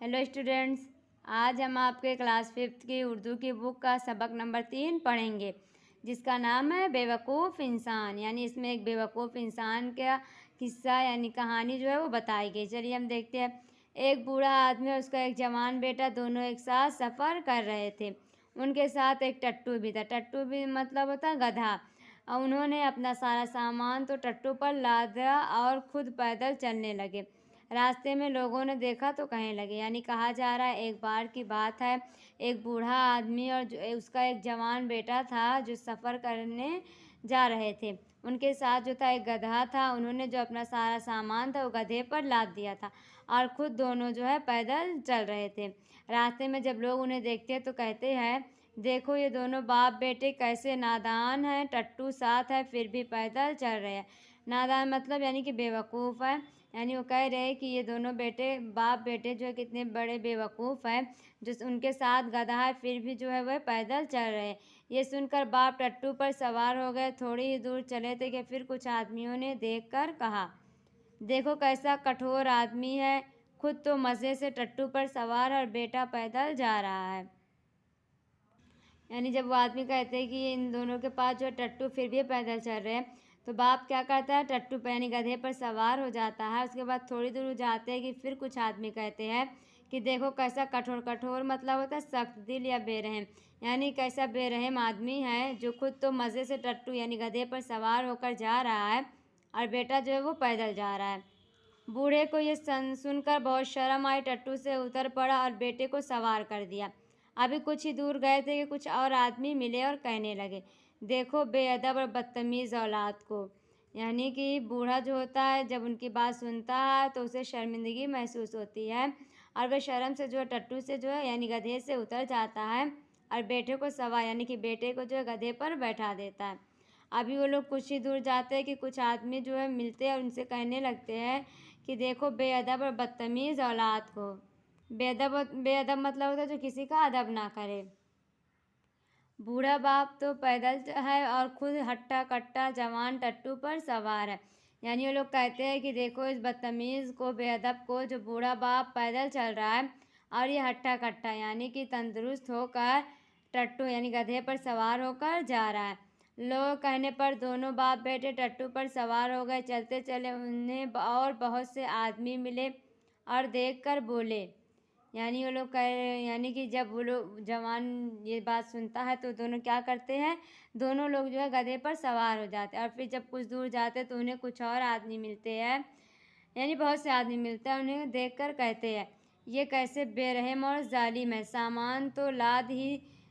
Hello students, आज हम आपके क्लास 5th की उर्दू की बुक का सबक नंबर 3 पढ़ेंगे, जिसका नाम है बेवकूफ़ इंसान। यानी इसमें एक बेवकूफ़ इंसान का किस्सा यानी कहानी जो है वो बताई गई। चलिए हम देखते हैं। एक बूढ़ा आदमी और उसका एक जवान बेटा दोनों एक साथ सफ़र कर रहे थे। उनके साथ एक टट्टू भी था। टट्टू भी मतलब होता है गधा। और उन्होंने अपना सारा सामान तो टट्टू पर लादा और खुद पैदल चलने लगे। रास्ते में लोगों ने देखा तो कहने लगे, यानी कहा जा रहा है एक बार की बात है, एक बूढ़ा आदमी और उसका एक जवान बेटा था जो सफ़र करने जा रहे थे। उनके साथ जो था एक गधा था। उन्होंने जो अपना सारा सामान था वो गधे पर लाद दिया था और ख़ुद दोनों जो है पैदल चल रहे थे। रास्ते में जब लोग उन्हें देखते हैं तो कहते हैं, देखो ये दोनों बाप बेटे कैसे नादान हैं, टट्टू साथ है फिर भी पैदल चल रहे हैं। नादान मतलब यानी कि बेवकूफ़ है। यानी वो कह रहे हैं कि ये दोनों बाप बेटे जो है कितने बड़े बेवकूफ़ हैं, जो उनके साथ गधा है फिर भी जो है वह पैदल चल रहे हैं। ये सुनकर बाप टट्टू पर सवार हो गए। थोड़ी ही दूर चले थे कि फिर कुछ आदमियों ने देखकर कहा, देखो कैसा कठोर आदमी है, खुद तो मज़े से टट्टू पर सवार और बेटा पैदल जा रहा है। यानी जब वो आदमी कहते हैं कि इन दोनों के पास जो टट्टू फिर भी पैदल चल रहे हैं, तो बाप क्या करता है, टट्टू पर यानी गधे पर सवार हो जाता है। उसके बाद थोड़ी दूर जाते हैं कि फिर कुछ आदमी कहते हैं कि देखो कैसा कठोर। कठोर मतलब होता है सख्त दिल या बेरहम। यानी कैसा बेरहम आदमी है जो खुद तो मज़े से टट्टू यानी गधे पर सवार होकर जा रहा है और बेटा जो है वो पैदल जा रहा है। बूढ़े को ये सुनकर बहुत शर्म आई। टट्टू से उतर पड़ा और बेटे को सवार कर दिया। अभी कुछ ही दूर गए थे कि कुछ और आदमी मिले और कहने लगे, देखो बेअदब और बदतमीज़ औलाद को। यानी कि बूढ़ा जो होता है जब उनकी बात सुनता है तो उसे शर्मिंदगी महसूस होती है और वह शर्म से जो है टट्टू से जो है यानी गधे से उतर जाता है और बेटे को सवार यानी कि बेटे को जो है गधे पर बैठा देता है। अभी वो लोग कुछ ही दूर जाते हैं कि कुछ आदमी जो है मिलते हैं और उनसे कहने लगते हैं कि देखो बेअदब और बदतमीज़ औलाद को। बेअदब मतलब होता है जो किसी का अदब ना करे। बूढ़ा बाप तो पैदल है और खुद हट्टा कट्टा जवान टट्टू पर सवार है। यानी वो लोग कहते हैं कि देखो इस बदतमीज़ को, बेअदब को, जो बूढ़ा बाप पैदल चल रहा है और ये हट्टा कट्टा यानी कि तंदुरुस्त होकर टट्टू यानी गधे पर सवार होकर जा रहा है। लोग कहने पर दोनों बाप बेटे टट्टू पर सवार हो गए। चलते चले उन्हें और बहुत से आदमी मिले और देखकर बोले, यानी वो लोग यानी कि जब वो लोग जवान ये बात सुनता है तो दोनों क्या करते हैं, दोनों लोग जो है गधे पर सवार हो जाते हैं। और फिर जब कुछ दूर जाते हैं तो उन्हें कुछ और आदमी मिलते हैं, यानी बहुत से आदमी मिलते हैं। उन्हें देखकर कहते हैं, ये कैसे बेरहम और जालिम है, सामान तो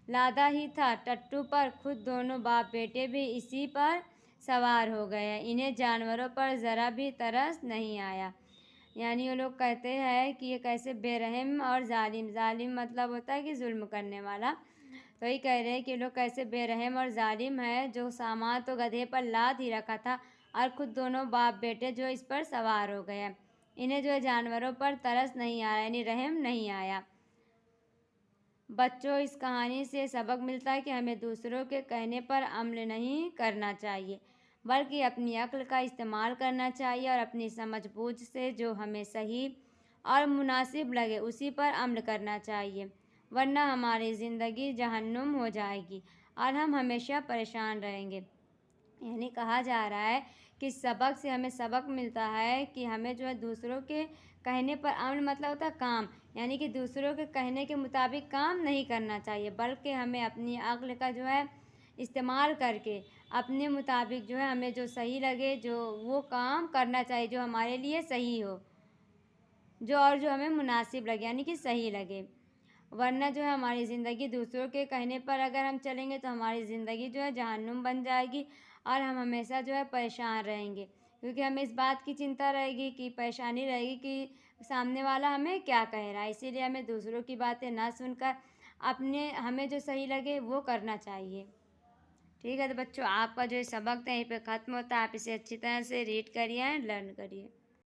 लादा ही था टट्टू पर, खुद दोनों बाप बेटे भी इसी पर सवार हो गए हैं, इन्हें जानवरों पर ज़रा भी तरस नहीं आया। यानी वो लोग कहते हैं कि ये कैसे बेरहम और जालिम मतलब होता है कि जुल्म करने वाला। तो ये कह रहे हैं कि लोग कैसे बेरहम और जालिम है, जो सामान तो गधे पर लाद ही रखा था और खुद दोनों बाप बेटे जो इस पर सवार हो गए, इन्हें जो है जानवरों पर तरस नहीं आया यानी रहम नहीं आया। बच्चों, इस कहानी से सबक मिलता है कि हमें दूसरों के कहने पर अमल नहीं करना चाहिए, बल्कि अपनी अक्ल का इस्तेमाल करना चाहिए और अपनी समझ-बूझ से जो हमें सही और मुनासिब लगे उसी पर अमल करना चाहिए, वरना हमारी ज़िंदगी जहन्नुम हो जाएगी और हम हमेशा परेशान रहेंगे। यानी कहा जा रहा है कि सबक से हमें सबक मिलता है कि हमें जो है दूसरों के कहने पर अमल मतलब होता है काम, यानी कि दूसरों के कहने के मुताबिक काम नहीं करना चाहिए, बल्कि हमें अपनी अक्ल का जो है इस्तेमाल करके अपने मुताबिक जो है हमें जो सही लगे जो वो काम करना चाहिए, जो हमारे लिए सही हो, जो हमें मुनासिब लगे यानी कि सही लगे। वरना जो है हमारी ज़िंदगी दूसरों के कहने पर अगर हम चलेंगे तो हमारी ज़िंदगी जो है जहन्नुम बन जाएगी और हम हमेशा जो है परेशान रहेंगे, क्योंकि हमें इस बात की चिंता रहेगी कि परेशानी रहेगी कि सामने वाला हमें क्या कह रहा है। इसीलिए हमें दूसरों की बातें ना सुनकर हमें जो सही लगे वो करना चाहिए। ठीक है, तो बच्चों आपका जो सबक था यहीं पे ख़त्म होता है। आप इसे अच्छी तरह से रीड करिए एंड लर्न करिए।